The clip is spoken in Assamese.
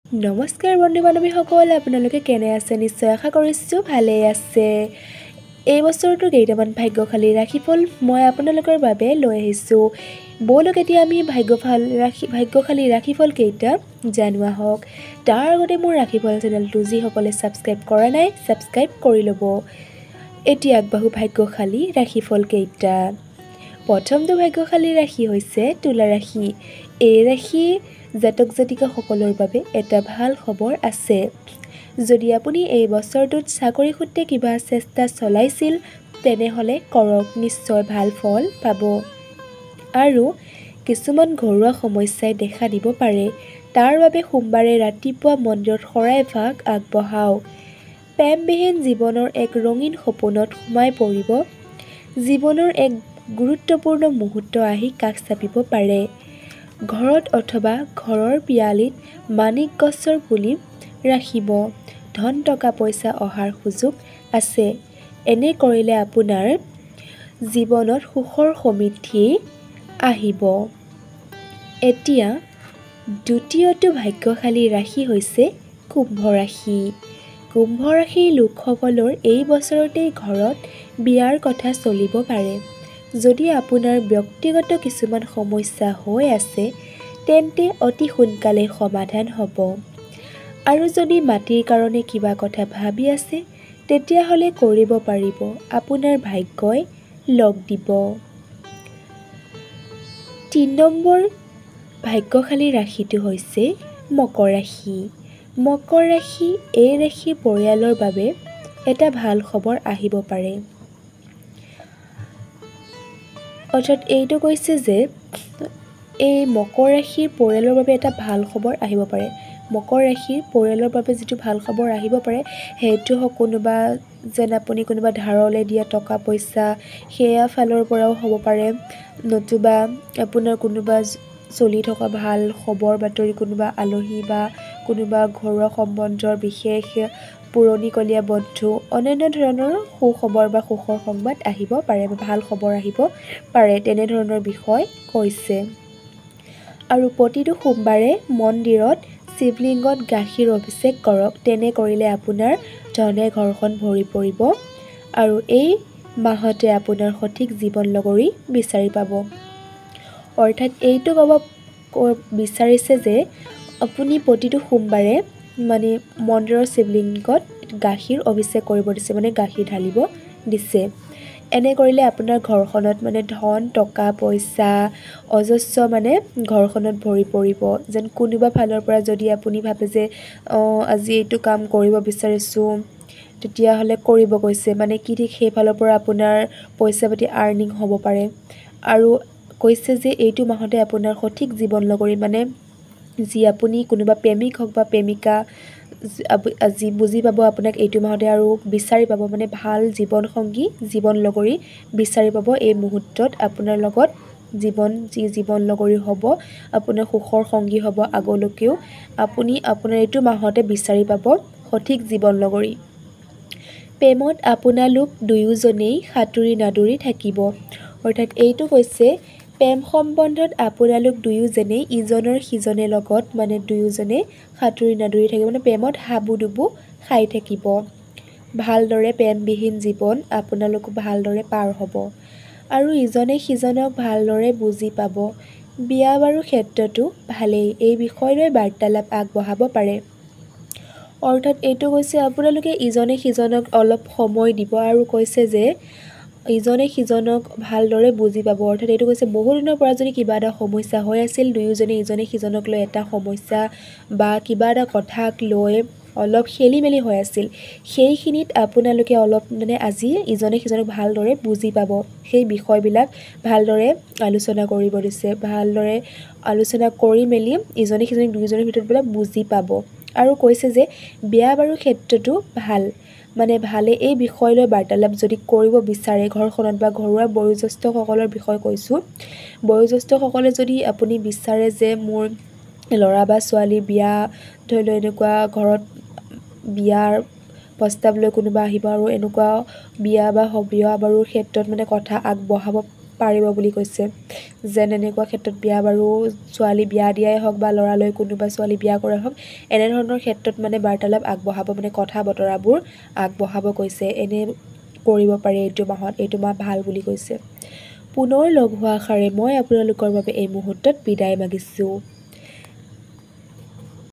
নমস্কাৰ বন্ধু বান্ধৱীসকল, আপোনালোকে কেনে আছে? নিশ্চয় আশা কৰিছোঁ ভালেই আছে। এই বছৰটো কেইটামান ভাগ্যশালী ৰাশিফল মই আপোনালোকৰ বাবে লৈ আহিছোঁ। ব'লক এতিয়া আমি ভাগ্যশালী ৰাশিফল কেইটা জানোৱা হওক। তাৰ আগতে মোৰ ৰাশিফল চেনেলটো যিসকলে ছাবস্ক্ৰাইব কৰা নাই, ছাবস্ক্ৰাইব কৰি ল'ব। এতিয়া আগবাঢ়ো ভাগ্যশালী ৰাশিফল কেইটা। প্ৰথমটো ভাগ্যশালী ৰাশি হৈছে তুলা ৰাশি। এই ৰাশি জাতক জাতিকাসকলৰ বাবে এটা ভাল খবৰ আছে। যদি আপুনি এই বছৰটোত চাকৰি সূত্ৰে কিবা চেষ্টা চলাইছিল, তেনেহ'লে কৰক, নিশ্চয় ভাল ফল পাব। আৰু কিছুমান ঘৰুৱা সমস্যাই দেখা দিব পাৰে। তাৰ বাবে সোমবাৰে ৰাতিপুৱা মন্দিৰত শৰাই ভাগ আগবঢ়াওক। প্ৰেমবিহীন জীৱনৰ এক ৰঙীন সপোনত সোমাই পৰিব। জীৱনৰ এক গুৰুত্বপূৰ্ণ মুহূৰ্ত আহি কাষ চাপিব পাৰে। ঘৰত অথবা ঘৰৰ পিৰালিত মাণিক গছৰ পুলি ৰাখিব। ধন টকা পইচা অহাৰ সুযোগ আছে। এনে কৰিলে আপোনাৰ জীৱনত সুখৰ সমৃদ্ধি আহিব। এতিয়া দ্বিতীয়টো ভাগ্যশালী ৰাশি হৈছে কুম্ভ ৰাশি। কুম্ভ ৰাশিৰ লোকসকলৰ এই বছৰতেই ঘৰত বিয়াৰ কথা চলিব পাৰে। যদি আপোনাৰ ব্যক্তিগত কিছুমান সমস্যা হৈ আছে, তেন্তে অতি সোনকালে সমাধান হ'ব। আৰু যদি মাটিৰ কাৰণে কিবা কথা ভাবি আছে, তেতিয়াহ'লে কৰিব পাৰিব। আপোনাৰ ভাগ্যই লগ দিব। ৩ নম্বৰ ভাগ্যশালী ৰাশিটো হৈছে মকৰ ৰাশি। মকৰ ৰাশি এই ৰাশিৰ পৰিয়ালৰ বাবে এটা ভাল খবৰ আহিব পাৰে। অৰ্থাৎ এইটো কৈছে যে এই মকৰ ৰাশিৰ পৰিয়ালৰ বাবে এটা ভাল খবৰ আহিব পাৰে। মকৰ ৰাশিৰ পৰিয়ালৰ বাবে যিটো ভাল খবৰ আহিব পাৰে, সেইটো কোনোবা যেন আপুনি কোনোবা ধাৰলৈ দিয়া টকা পইচা, সেয়া ফালৰ পৰাও হ'ব পাৰে। নতুবা আপোনাৰ কোনোবা চলি থকা ভাল খবৰ বাতৰি, কোনোবা আলহী বা কোনোবা ঘৰুৱা সম্বন্ধৰ বিশেষ পুৰণিকলীয়া বন্ধু, অন্যান্য ধৰণৰ সুখবৰ বা সুখৰ সংবাদ আহিব পাৰে, ভাল খবৰ আহিব পাৰে, তেনেধৰণৰ বিষয় কৈছে। আৰু প্ৰতিটো সোমবাৰে মন্দিৰত শিৱলিংগত গাখীৰ অভিষেক কৰক। তেনে কৰিলে আপোনাৰ ধনে ঘৰখন ভৰি পৰিব আৰু এই মাহতে আপোনাৰ সঠিক জীৱন লগৰী বিচাৰি পাব। অৰ্থাৎ এইটো ক'ব বিচাৰিছে যে আপুনি প্ৰতিটো সোমবাৰে মানে মন্দিৰৰ শিৱলিংগত গাখীৰ অভিষেক কৰিব দিছে, মানে গাখীৰ ঢালিব দিছে। এনে কৰিলে আপোনাৰ ঘৰখনত মানে ধন টকা পইচা অজস্ৰ মানে ঘৰখনত ভৰি পৰিব। যেন কোনোবা ফালৰ পৰা যদি আপুনি ভাবে যে আজি এইটো কাম কৰিব বিচাৰিছোঁ, তেতিয়াহ'লে কৰিব কৈছে, মানে কি ঠিক সেইফালৰ পৰা আপোনাৰ পইচা পাতি আৰ্নিং হ'ব পাৰে। আৰু কৈছে যে এইটো মাহতে আপোনাৰ সঠিক জীৱন লগৰী, মানে যি আপুনি কোনোবা প্ৰেমিক হওক বা প্ৰেমিকা, আজি বুজি পাব আপোনাক এইটো মাহতে আৰু বিচাৰি পাব, মানে ভাল জীৱন সংগী জীৱন লগৰী বিচাৰি পাব। এই মুহূৰ্তত আপোনাৰ লগত যি জীৱন লগৰী হ'ব, আপোনাৰ সুখৰ সংগী হ'ব আগলৈকেও, আপুনি আপোনাৰ এইটো মাহতে বিচাৰি পাব সঠিক জীৱন লগৰী। প্ৰেমত আপোনালোক দুয়োজনেই সাঁতুৰি নাদুৰি থাকিব। অৰ্থাৎ এইটো কৈছে প্ৰেম সম্বন্ধত আপোনালোক দুয়োজনেই ইজনৰ সিজনৰ লগত মানে দুয়োজনে সাঁতুৰি নাদুৰি থাকিব, মানে প্ৰেমত হাবু ডুবু খাই থাকিব। ভালদৰে প্ৰেমবিহীন জীৱন আপোনালোক ভালদৰে পাৰ হ'ব। আৰু ইজনে সিজনক ভালদৰে বুজি পাব। বিয়া বাৰুৰ ক্ষেত্ৰতো ভালেই, এই বিষয় লৈ বাৰ্তালাপ আগবঢ়াব পাৰে। অৰ্থাৎ এইটো কৈছে আপোনালোকে ইজনে সিজনক অলপ সময় দিব আৰু কৈছে যে ইজনে সিজনক ভালদৰে বুজি পাব। অৰ্থাৎ এইটো কৈছে বহুদিনৰ পৰা যদি কিবা এটা সমস্যা হৈ আছিল, দুয়োজনে ইজনে সিজনক লৈ এটা সমস্যা বা কিবা এটা কথাক লৈ অলপ খেলি মেলি হৈ আছিল, সেইখিনিত আপোনালোকে অলপ মানে আজি ইজনে সিজনক ভালদৰে বুজি পাব। সেই বিষয়বিলাক ভালদৰে আলোচনা কৰিব দিছে, ভালদৰে আলোচনা কৰি মেলি ইজনে সিজনক দুয়োজনৰ ভিতৰত বোলে বুজি পাব। আৰু কৈছে যে বিয়া বাৰুৰ ক্ষেত্ৰতো ভাল, মানে ভালে এই বিষয় লৈ বাৰ্তালাপ যদি কৰিব বিচাৰে ঘৰখনত বা ঘৰুৱা বয়োজ্যেষ্ঠসকলৰ বিষয়ে কৈছোঁ, বয়োজ্যেষ্ঠসকলে যদি আপুনি বিচাৰে যে মোৰ ল'ৰা বা ছোৱালী বিয়া, ধৰি লওক এনেকুৱা ঘৰত বিয়াৰ প্ৰস্তাৱ লৈ কোনোবা আহিব আৰু এনেকুৱা বিয়া বাৰুৰ ক্ষেত্ৰত মানে কথা আগবঢ়াব পাৰিব বুলি কৈছে। যেন এনেকুৱা ক্ষেত্ৰত বিয়া বাৰু ছোৱালী বিয়া দিয়াই হওক বা ল'ৰালৈ কোনোবা ছোৱালী বিয়া কৰাই হওক, এনেধৰণৰ ক্ষেত্ৰত মানে বাৰ্তালাপ আগবঢ়াব, মানে কথা বতৰাবোৰ আগবঢ়াব কৈছে। এনে কৰিব পাৰি এইটো মাহত, এইটো মাহ ভাল বুলি কৈছে। পুনৰ লগ হোৱা আশাৰে মই আপোনালোকৰ বাবে এই মুহূৰ্তত বিদায় মাগিছোঁ।